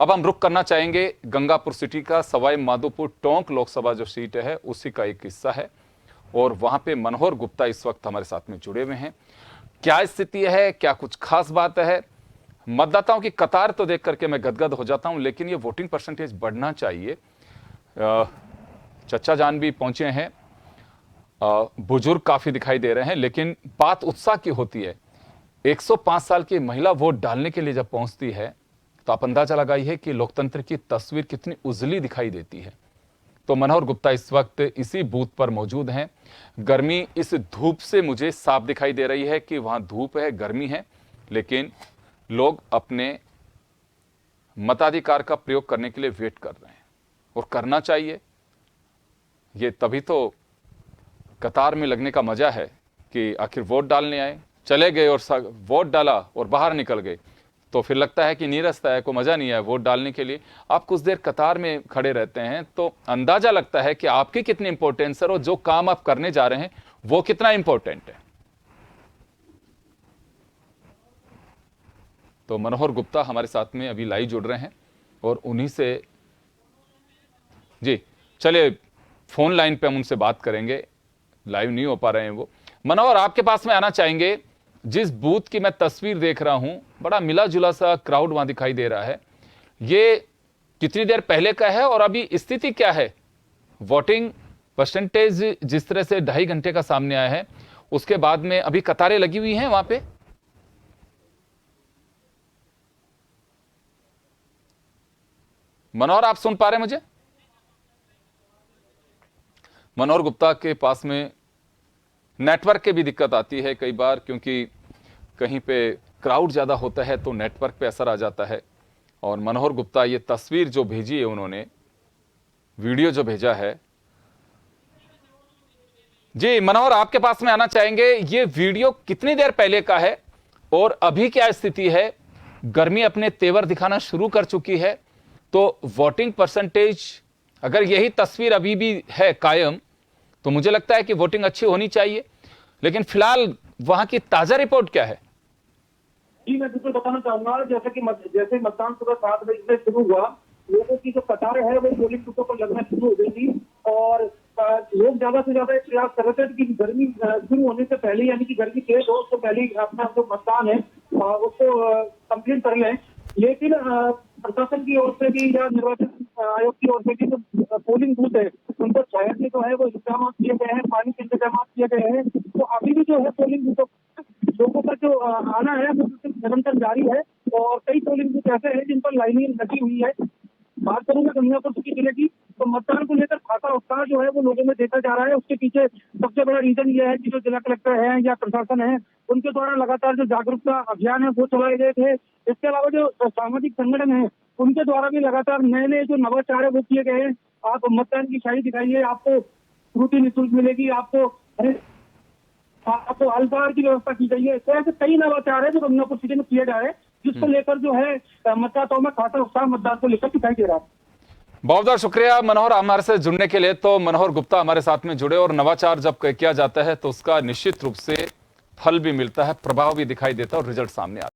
अब हम रुख करना चाहेंगे गंगापुर सिटी का सवाई माधोपुर टोंक लोकसभा जो सीट है उसी का एक हिस्सा है और वहां पे मनोहर गुप्ता इस वक्त हमारे साथ में जुड़े हुए हैं। क्या स्थिति है, क्या कुछ खास बात है? मतदाताओं की कतार तो देख करके मैं गदगद हो जाता हूं, लेकिन ये वोटिंग परसेंटेज बढ़ना चाहिए। चचा जान भी पहुंचे हैं, बुजुर्ग काफी दिखाई दे रहे हैं, लेकिन बात उत्साह की होती है। 105 साल की महिला वोट डालने के लिए जब पहुंचती है तो आप अंदाजा लगाइए कि लोकतंत्र की तस्वीर कितनी उजली दिखाई देती है। तो मनोहर गुप्ता इस वक्त इसी बूथ पर मौजूद हैं। गर्मी इस धूप से मुझे साफ दिखाई दे रही है कि वहां धूप है, गर्मी है, लेकिन लोग अपने मताधिकार का प्रयोग करने के लिए वेट कर रहे हैं और करना चाहिए। ये तभी तो कतार में लगने का मजा है कि आखिर वोट डालने आए, चले गए और वोट डाला और बाहर निकल गए तो फिर लगता है कि नीरसता है, कोई मजा नहीं है वोट डालने के लिए। आप कुछ देर कतार में खड़े रहते हैं तो अंदाजा लगता है कि आपकी कितनी इंपॉर्टेंस है और जो काम आप करने जा रहे हैं वो कितना इंपॉर्टेंट है। तो मनोहर गुप्ता हमारे साथ में अभी लाइव जुड़ रहे हैं और उन्हीं से जी चलिए फोन लाइन पे हम उनसे बात करेंगे। लाइव नहीं हो पा रहे हैं वो। मनोहर, आपके पास में आना चाहेंगे। जिस बूथ की मैं तस्वीर देख रहा हूं, बड़ा मिला जुला सा क्राउड वहां दिखाई दे रहा है। ये कितनी देर पहले का है और अभी स्थिति क्या है? वोटिंग परसेंटेज जिस तरह से 2.5 घंटे का सामने आया है, उसके बाद में अभी कतारें लगी हुई हैं वहां पे। मनोहर, आप सुन पा रहे हैं मुझे? मनोहर गुप्ता के पास में नेटवर्क की भी दिक्कत आती है कई बार, क्योंकि कहीं पे क्राउड ज़्यादा होता है तो नेटवर्क पे असर आ जाता है। और मनोहर गुप्ता ये तस्वीर जो भेजी है उन्होंने, वीडियो जो भेजा है, जी मनोहर आपके पास में आना चाहेंगे। ये वीडियो कितनी देर पहले का है और अभी क्या स्थिति है? गर्मी अपने तेवर दिखाना शुरू कर चुकी है, तो वोटिंग परसेंटेज अगर यही तस्वीर अभी भी है कायम तो मुझे लगता है कि वोटिंग अच्छी होनी चाहिए। लेकिन फिलहाल वहां की ताजा रिपोर्ट क्या है? जी मैं बिल्कुल बताना चाहूंगा, जैसे मतदान सुबह 7 बजे से शुरू हुआ, लोगों की जो कतारें है वो पोलिंग बूथों पर लगना शुरू हो गई थी और लोग ज्यादा से ज्यादा एक प्रयास कर रहे थे कि गर्मी शुरू होने से पहले, यानी कि गर्मी तेज हो उससे पहले अपना जो मतदान है उसको कंप्लीट कर लें। लेकिन प्रशासन की ओर से भी या निर्वाचन आयोग की ओर से भी जो पोलिंग बूथ है उनको शहर में जो है वो इंतजाम किए गए हैं, पानी के इंतजाम किए गए हैं। तो अभी भी जो है पोलिंग बूथों लोगों का जो आना है वो निरंतर जारी है और कई पोलिंग बूथ ऐसे हैं जिन पर लाइनें लगी हुई है। बात करूंगा गंगापुर सिटी जिले की, तो मतदान को लेकर खासा उत्साह जो है वो लोगों में देखा जा रहा है। उसके पीछे सबसे बड़ा रीजन ये है कि जो जिला कलेक्टर है या प्रशासन है उनके द्वारा लगातार जो जागरूकता अभियान है वो चलाए गए थे। इसके अलावा जो सामाजिक संगठन है उनके द्वारा भी लगातार नए नए जो नवाचार है वो किए गए हैं। आप मतदान की शाही दिखाइए, आपको फ्रूटी निःशुल्क मिलेगी, आपको अल्पाहार की व्यवस्था की गई है। तो ऐसे कई नवाचार है जो गंगापुर सिटी में किए जा रहे हैं, जिसको लेकर जो है मतदाताओं में खासा उत्साह मतदान को लेकर दिखाई दे रहा है। बहुत बहुत शुक्रिया मनोहर हमारे से जुड़ने के लिए। तो मनोहर गुप्ता हमारे साथ में जुड़े और नवाचार जब किया जाता है तो उसका निश्चित रूप से फल भी मिलता है, प्रभाव भी दिखाई देता है और रिजल्ट सामने आता है।